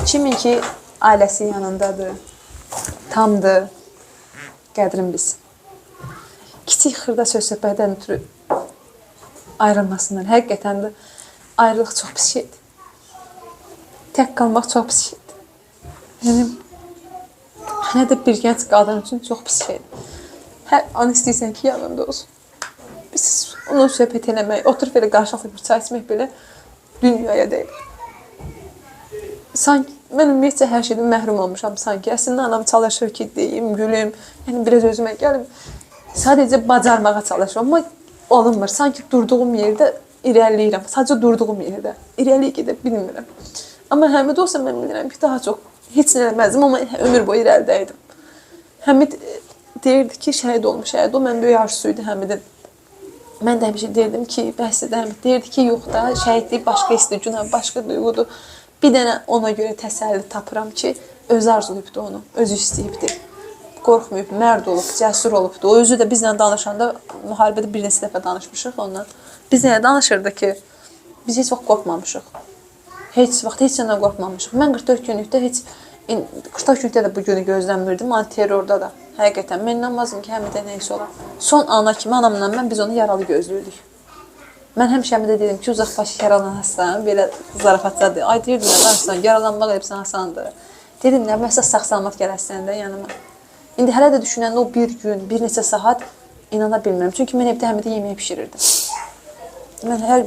Kimin ki ailəsi yanındadır, tamdır, qədrin bilsin. Kiçik xırda söz-söhbətdən ötürü ayrılmasınlar. Həqiqətən də ayrılıq çox pis şeydir. Tək qalmaq çox pis şeydir. Yəni, hələ də bir gənc qadın üçün çox pis şeydir. Hər an istəyirsən ki, yanında olsun. Biz onun söhbət eləmək, oturub elə qarşılıqlı bir çay içmək belə dünyaya deyil. Sanki mən ümumiyyətcə hər şeydən məhrum olmuşam sanki. Əslində anam çalışır ki, deyim, gülüm, yəni biraz özümə gəlim. Sadəcə bacarmağa çalışıram, amma olunmur. Sanki durduğum yerdə irəliləyirəm. Sadəcə durduğum yerdə. İrəliyə gedə bilmirəm. Amma Həmid olsa mən bilirəm ki, daha çox heç nə eləməzdim, amma ömür boyu irəlidəydim. Həmid deyirdi ki, şəhid olmuş, şəhid ol. Mən böyük arzusuydu Həmidin. Mən də həmişə deyirdim ki, bəhs edə Həmid deyirdi ki, yox da, şəhidlik başqa histir, günah başqa duyğudur. Bir dənə ona görə təsəlli tapıram ki, özü arzulayıbdı onu, özü istəyibdi. Qorxmayıb, mərd olub, cəsur olubdu. O özü də bizlə danışanda, müharibədə bir neçə dəfə danışmışıq ondan. Biz nə danışırdı ki, biz heç vaxt qorxmamışıq. Heç vaxt, heç nədən qorxmamışıq. Mən 44 günlükdə heç, 44 günlükdə də bu günü gözləmirdim, antiterrorda da. Həqiqətən, mən inanmazdım ki, Həmidə neysə olar. Son ana kimi anamla mən biz onu yaralı gözlürdük. Mən həmişə Həmidə dedim ki, uzaqbaşı yaralanırsan, belə zarafatcadır. Ay deyirdim, nə danışsan, yaralanmaq elbsən asandır. Dedim, nə, məsəl sağ-salamat gələsən də yanıma. İndi hələ də düşünəndə o bir gün, bir neçə saat inana bilmirəm. Çünki mən evdə Həmidə yemək pişirirdim.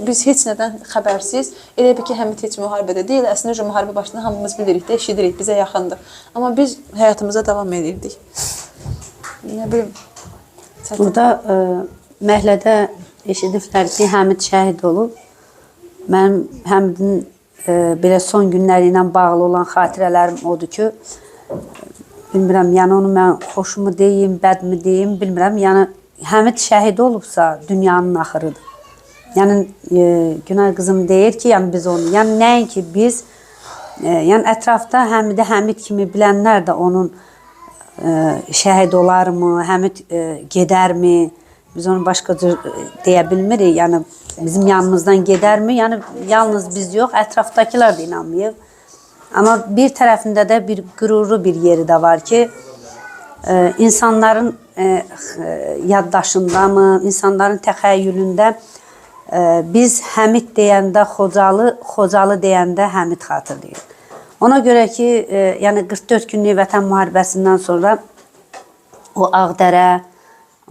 Biz heç nədən xəbərsiz, elə bir ki, Həmid heç müharibədə deyil. Əslində, müharibə başında hamımız bilirik də, eşidirik, bizə yaxındır. Amma biz həyatımıza davam edirdik. Nə bilim. Burada məhlədə eşidiblər ki, Həmid şəhid olub. Mənim Həmidin belə son günləri ilə bağlı olan xatirələrim odur ki, bilmirəm, yəni onu mən xoşumu deyim, bədmi deyim, bilmirəm. Yəni, Həmid şəhid olubsa, dünyanın axırıdır. Yəni, Günay qızım deyir ki, yəni biz onu, yəni nəinki biz, yəni ətrafda Həmidə Həmid kimi bilənlər də onun şəhid olarmı, Həmid gedərmi, biz onu başqa cür deyə bilmirik, yəni bizim yanımızdan gedərmi, yəni yalnız biz yox, ətrafdakılar da inanmayıb. Amma bir tərəfində də bir qürurlu bir yeri də var ki, insanların yaddaşında mı, insanların təxəyyülündə biz Həmid deyəndə Xocalı deyəndə Həmid xatırlayır. Ona görə ki, yəni 44 günlük vətən müharibəsindən sonra o Ağdərə,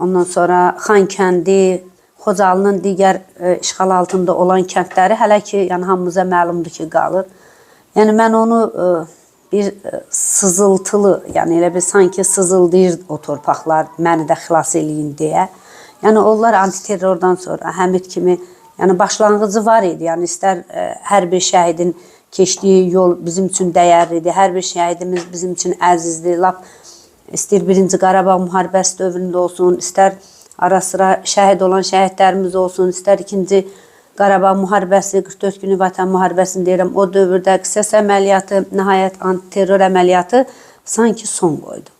ondan sonra Xankəndi, Xocalının digər işğal altında olan kəndləri hələ ki, yəni hamımıza məlumdur ki, qalır. Yəni mən onu bir sızıltılı, yəni elə bir sanki sızıldayır o torpaqlar, məni də xilas eləyin deyə. Yəni onlar antiterrordan sonra Həmid kimi, yəni başlanğıcı var idi. Yəni istər hər bir şəhidin keçdiyi yol bizim üçün dəyərlidir, hər bir şəhidimiz bizim üçün əzizdir. Lap istər 1-ci Qarabağ müharibəsi dövründə olsun, istər ara sıra şəhid olan şəhidlərimiz olsun, istər 2-ci Qarabağ müharibəsi, 44 günlük vətən müharibəsini deyirəm, o dövrdə qisas əməliyyatı, nəhayət antiterror əməliyyatı sanki son qoydu.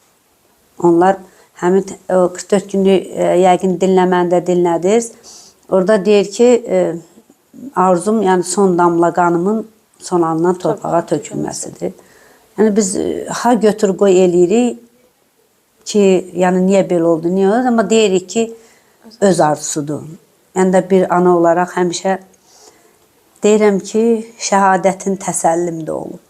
Onlar Həmid 44 günlük yəqin dinləməndə dinlədiniz. Orada deyir ki, arzum, yəni son damla qanımın son alınan torpağa tökülməsidir. Yəni biz ha götür qoy eləyirik ki, yəni niyə belə oldu, niyə oldu, amma deyirik ki, öz arzusudur. Yəni də bir ana olaraq həmişə deyirəm ki, şəhadətin təsəllimdə olub.